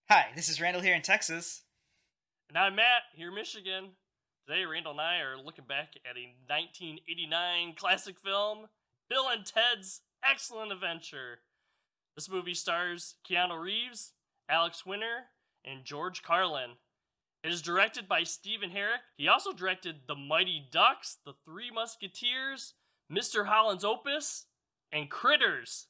Hi, this is Randall here in Texas. And I'm Matt, here in Michigan. Today, Randall and I are looking back at a 1989 classic film, Bill and Ted's Excellent Adventure. This movie stars Keanu Reeves, Alex Winter, and George Carlin. It is directed by Stephen Herrick. He also directed The Mighty Ducks, The Three Musketeers, Mr. Holland's Opus, and Critters.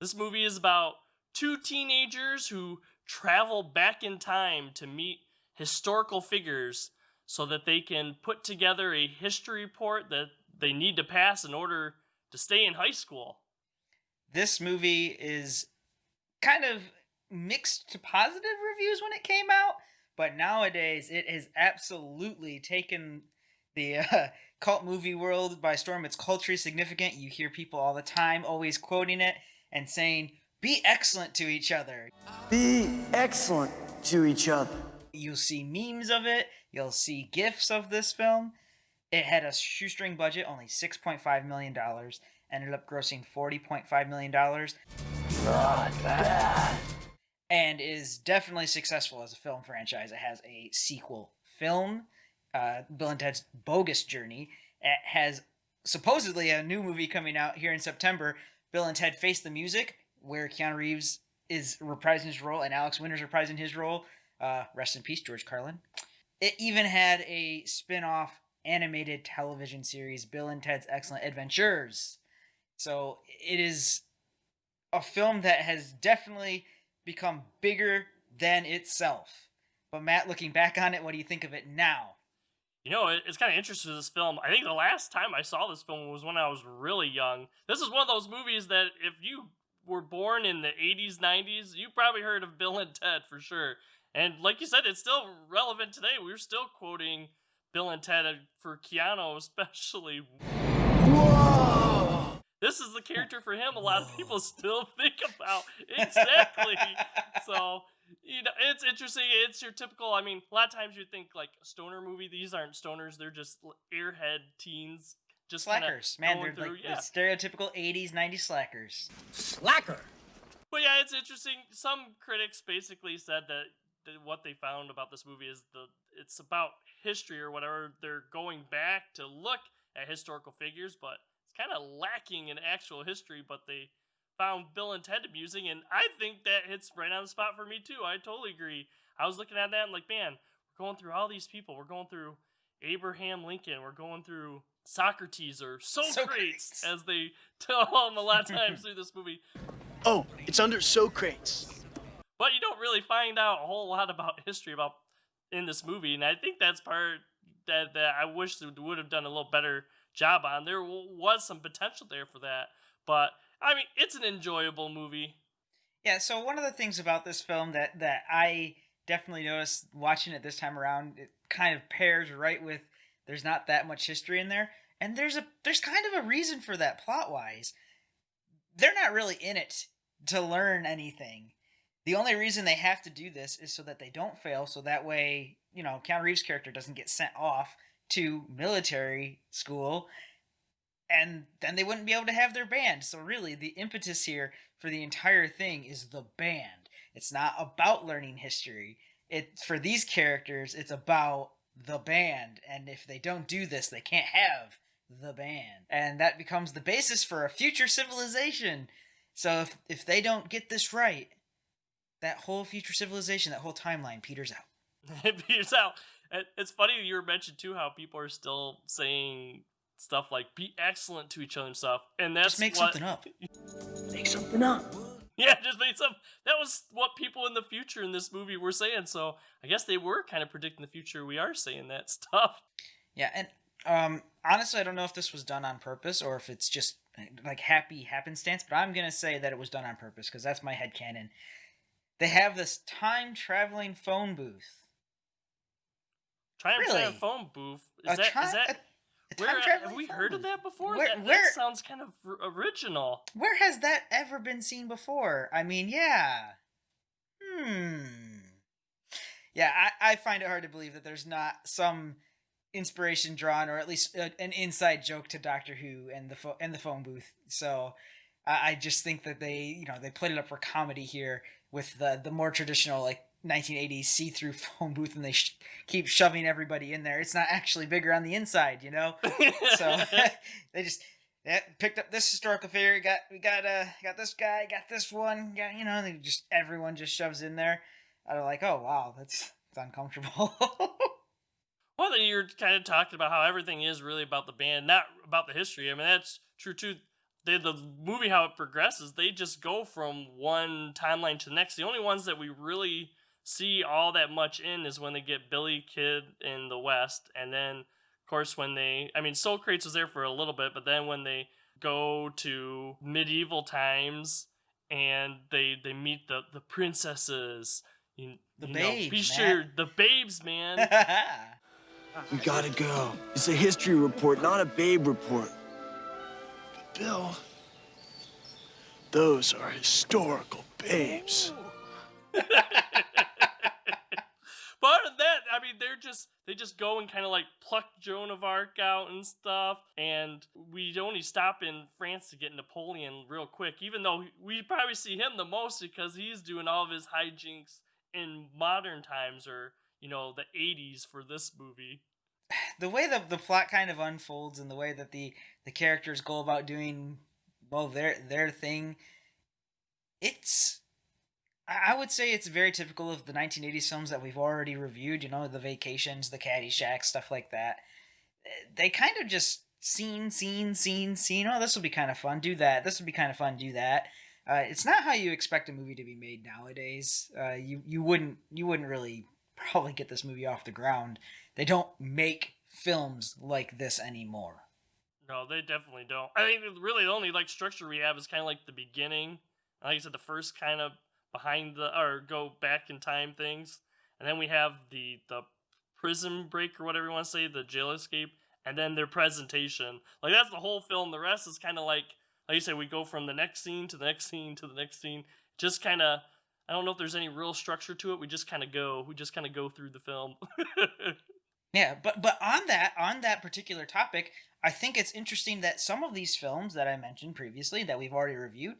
This movie is about two teenagers who travel back in time to meet historical figures so that they can put together a history report that they need to pass in order to stay in high school. This movie is kind of mixed to positive reviews when it came out, but nowadays it has absolutely taken the cult movie world by storm. It's culturally significant. You hear people all the time always quoting it and saying, "Be excellent to each other. Be excellent to each other." You'll see memes of it. You'll see GIFs of this film. It had a shoestring budget, only $6.5 million, ended up grossing $40.5 million, Not bad. and is definitely successful as a film franchise. It has a sequel film, Bill and Ted's Bogus Journey. It has supposedly a new movie coming out here in September, Bill and Ted Face the Music, where Keanu Reeves is reprising his role and Alex Winter's reprising his role. Rest in peace, George Carlin. It even had a spin-off animated television series, Bill and Ted's Excellent Adventures. So it is a film that has definitely become bigger than itself. But Matt, looking back on it, what do you think of it now? It's kind of interesting, this film. I think the last time I saw this film was when I was really young. This is one of those movies that if you were born in the 80s, 90s, you probably heard of Bill and Ted for sure. And like you said, it's still relevant today. We're still quoting Bill and Ted for Keanu, especially. Whoa! This is the character for him. A lot of people still think about exactly. So it's interesting. It's your typical. A lot of times you think like a stoner movie. These aren't stoners. They're just airhead teens. Just Slackers, man, they're through, like the stereotypical 80s, 90s slackers. Slacker. But yeah, it's interesting. Some critics basically said that what they found about this movie is it's about history or whatever. They're going back to look at historical figures, but it's kind of lacking in actual history. But they found Bill and Ted amusing, and I think that hits right on the spot for me too. I totally agree. I was looking at that and like, man, we're going through all these people. We're going through Abraham Lincoln. We're going through Socrates or Socrates, as they tell him a lot of times through this movie. Oh, it's under Socrates. But you don't really find out a whole lot about history about in this movie, and I think that's part that I wish they would have done a little better job on. There was some potential there for that, but it's an enjoyable movie. Yeah, so one of the things about this film that I definitely noticed watching it this time around, it kind of pairs right with there's not that much history in there, and there's kind of a reason for that plot wise. They're not really in it to learn anything. The only reason they have to do this is so that they don't fail, so that way, Keanu Reeves' character doesn't get sent off to military school, and then they wouldn't be able to have their band. So really, the impetus here for the entire thing is the band. It's not about learning history. For these characters, it's about the band, and if they don't do this, they can't have the band. And that becomes the basis for a future civilization. So if they don't get this right, that whole future civilization, that whole timeline peters out. It peters out. It's funny you were mentioned too how people are still saying stuff like "be excellent to each other" and stuff, and that's just make something up. Make something up. Yeah, just make some. That was what people in the future in this movie were saying. So I guess they were kind of predicting the future. We are saying that stuff. Yeah, and honestly, I don't know if this was done on purpose or if it's just like happy happenstance, but I'm gonna say that it was done on purpose because that's my headcanon. They have this time traveling phone booth. Time Really? travel phone booth. A Is that where have time-traveling we phone heard of booth. that before? Where- That where- sounds kind of original. Where has that ever been seen before? I mean, yeah. Yeah, I find it hard to believe that there's not some inspiration drawn, or at least an inside joke to Doctor Who and the phone booth. So I just think that they played it up for comedy here with the more traditional like 1980s see-through phone booth, and they keep shoving everybody in there. It's not actually bigger on the inside, you know. So they just picked up this historical figure. Got this guy. Got this one. Got They just everyone just shoves in there. I'm like, oh wow, it's uncomfortable. Well, then you're kind of talking about how everything is really about the band, not about the history. I mean, that's true too. The movie, how it progresses, they just go from one timeline to the next. The only ones that we really see all that much in is when they get Billy Kid in the West, and then, of course, Soul Crates was there for a little bit, but then when they go to medieval times and they meet the princesses, The you know, be babes, sure the babes, man. Matt. We gotta go. It's a history report, not a babe report. Bill, those are historical babes. But other than that, I mean, they just go and kind of like pluck Joan of Arc out and stuff, and we only stop in France to get Napoleon real quick, even though we probably see him the most because he's doing all of his hijinks in modern times, or the 80s for this movie. The way the plot kind of unfolds, and the way that the characters go about doing their thing, it's I would say it's very typical of the 1980s films that we've already reviewed. The Vacations, the Caddyshack, stuff like that. They kind of just scene. Oh, this will be kind of fun. Do that. This will be kind of fun. Do that. It's not how you expect a movie to be made nowadays. You wouldn't really probably get this movie off the ground. They don't make films like this anymore. No, they definitely don't. I think really the only like structure we have is kind of like the beginning. Like I said, the first kind of behind the or go back in time things, and then we have the prison break or whatever you want to say, the jail escape, and then their presentation. Like that's the whole film. The rest is kind of like you said, we go from the next scene to the next scene to the next scene. Just kind of, I don't know if there's any real structure to it. We just kind of go through the film. Yeah, but on that particular topic, I think it's interesting that some of these films that I mentioned previously that we've already reviewed,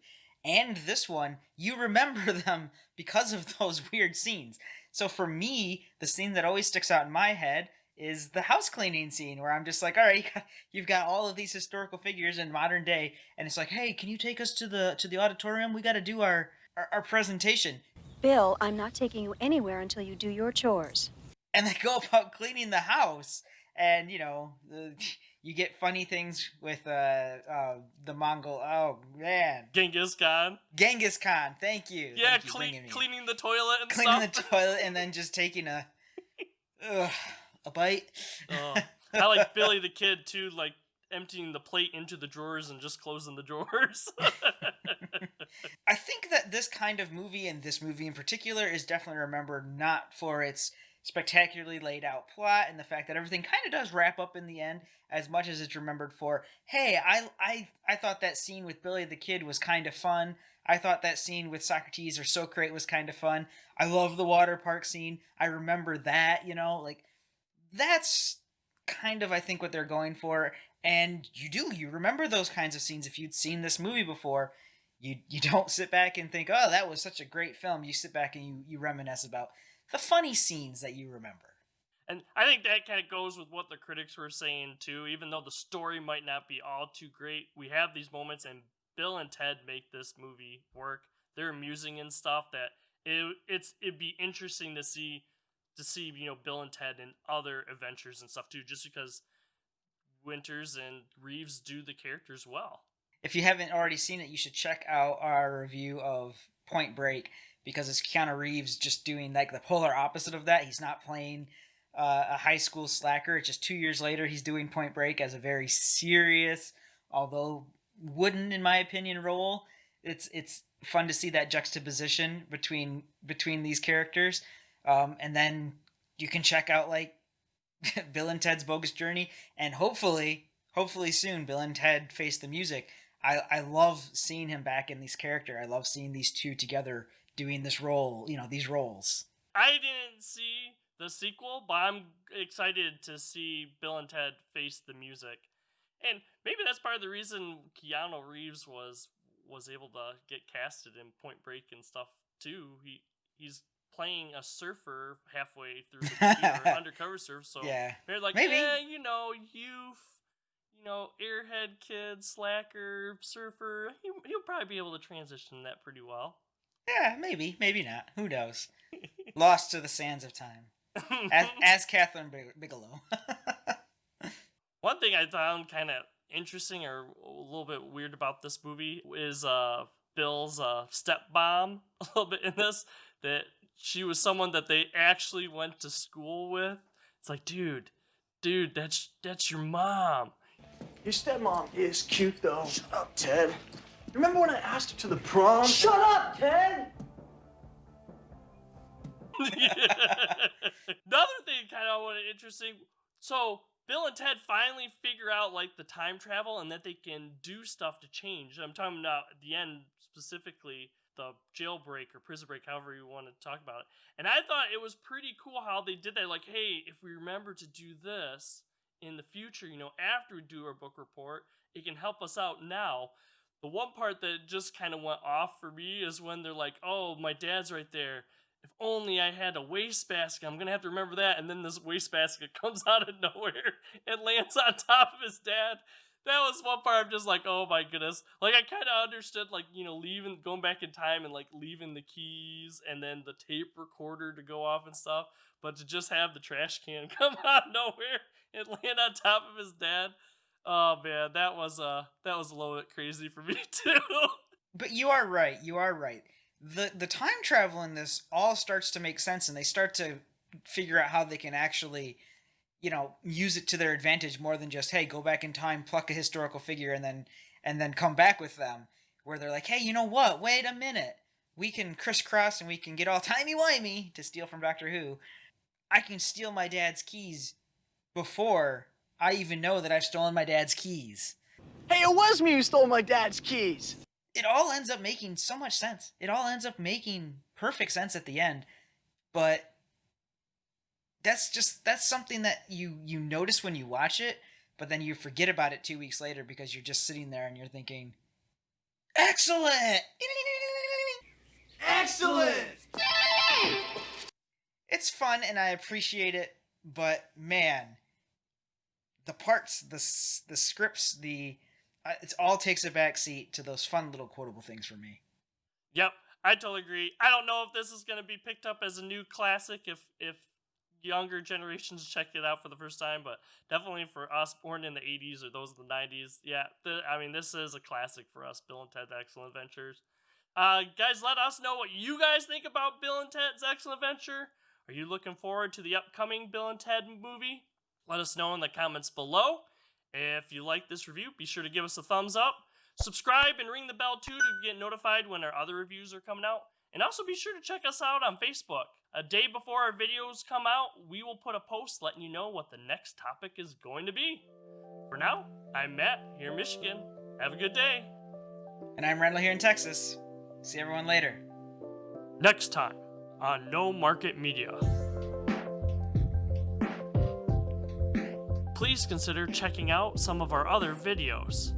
and this one, you remember them because of those weird scenes. So for me, the scene that always sticks out in my head is the house cleaning scene, where I'm just like, all right, you've got all of these historical figures in modern day, and it's like, hey, can you take us to the auditorium? We got to do our presentation. Bill, I'm not taking you anywhere until you do your chores. And they go about cleaning the house, and you get funny things with the Mongol. Oh man, Genghis Khan. Thank you. Yeah, Thank you, bringing me. cleaning the toilet and Cleaning stuff. the toilet, and then just taking ugh, a bite. I like Billy the Kid too, like emptying the plate into the drawers and just closing the drawers. I think that this kind of movie, and this movie in particular, is definitely remembered not for its spectacularly laid out plot and the fact that everything kind of does wrap up in the end, as much as it's remembered for, hey, I thought that scene with Billy the Kid was kind of fun. I thought that scene with Socrates or Socrate was kind of fun. I love the water park scene. I remember that, like that's kind of, I think, what they're going for. And you remember those kinds of scenes if you'd seen this movie before. You don't sit back and think, oh, that was such a great film. You sit back and you reminisce about the funny scenes that you remember. And I think that kind of goes with what the critics were saying too. Even though the story might not be all too great, we have these moments, and Bill and Ted make this movie work. They're amusing and stuff that it'd be interesting to see Bill and Ted in other adventures and stuff too, just because Winters and Reeves do the characters well. If you haven't already seen it, you should check out our review of Point Break, because it's Keanu Reeves just doing like the polar opposite of that. He's not playing a high school slacker. It's just 2 years later he's doing Point Break as a very serious, although wooden in my opinion, role. It's fun to see that juxtaposition between these characters, and then you can check out like Bill and Ted's Bogus Journey, and hopefully soon Bill and Ted Face the Music. I love seeing him back in this character. I love seeing these two together doing this role, these roles. I didn't see the sequel, but I'm excited to see Bill and Ted Face the Music. And maybe that's part of the reason Keanu Reeves was was able to get casted in Point Break and stuff too. He's playing a surfer halfway through the movie, or undercover surfer. So Yeah. they're like, Maybe. yeah, youth, airhead kid, slacker, surfer. He'll probably be able to transition that pretty well. Yeah, maybe not. Who knows? Lost to the sands of time, as Catherine Bigelow. One thing I found kind of interesting or a little bit weird about this movie is Bill's stepmom a little bit in this, that she was someone that they actually went to school with. It's like, dude, that's your mom. Your stepmom is cute, though. Shut up, Ted. Remember when I asked her to the prom? Shut up, Ted! Another thing kind of interesting. So Bill and Ted finally figure out like the time travel and that they can do stuff to change. I'm talking about at the end specifically, the jailbreak or prison break, however you want to talk about it. And I thought it was pretty cool how they did that. Like, hey, if we remember to do this in the future, after we do our book report, it can help us out now. The one part that just kind of went off for me is when they're like, oh, my dad's right there. If only I had a wastebasket, I'm going to have to remember that. And then this wastebasket comes out of nowhere and lands on top of his dad. That was one part I'm just like, oh my goodness. Like, I kind of understood, like, going back in time and, like, leaving the keys and then the tape recorder to go off and stuff. But to just have the trash can come out of nowhere and land on top of his dad. Oh man, that was a little bit crazy for me too. But you are right. The time travel in this all starts to make sense, and they start to figure out how they can actually, use it to their advantage more than just, hey, go back in time, pluck a historical figure, and then come back with them. Where they're like, hey, you know what? Wait a minute. We can crisscross and we can get all timey-wimey, to steal from Doctor Who. I can steal my dad's keys before I even know that I've stolen my dad's keys. Hey, it was me who stole my dad's keys. It all ends up making so much sense. It all ends up making perfect sense at the end. But that's something that you notice when you watch it, but then you forget about it 2 weeks later because you're just sitting there and you're thinking, excellent! Excellent! It's fun and I appreciate it, but man, the parts, the scripts, it all takes a back seat to those fun little quotable things for me. Yep, I totally agree. I don't know if this is going to be picked up as a new classic if younger generations check it out for the first time, but definitely for us born in the 80s or those in the 90s, yeah, this is a classic for us, Bill and Ted's Excellent Adventures. Guys, let us know what you guys think about Bill and Ted's Excellent Adventure. Are you looking forward to the upcoming Bill and Ted movie? Let us know in the comments below. If you like this review, be sure to give us a thumbs up. Subscribe and ring the bell too to get notified when our other reviews are coming out. And also be sure to check us out on Facebook. A day before our videos come out, we will put a post letting you know what the next topic is going to be. For now, I'm Matt here in Michigan. Have a good day. And I'm Randle here in Texas. See everyone later. Next time on No Market Media. Please consider checking out some of our other videos.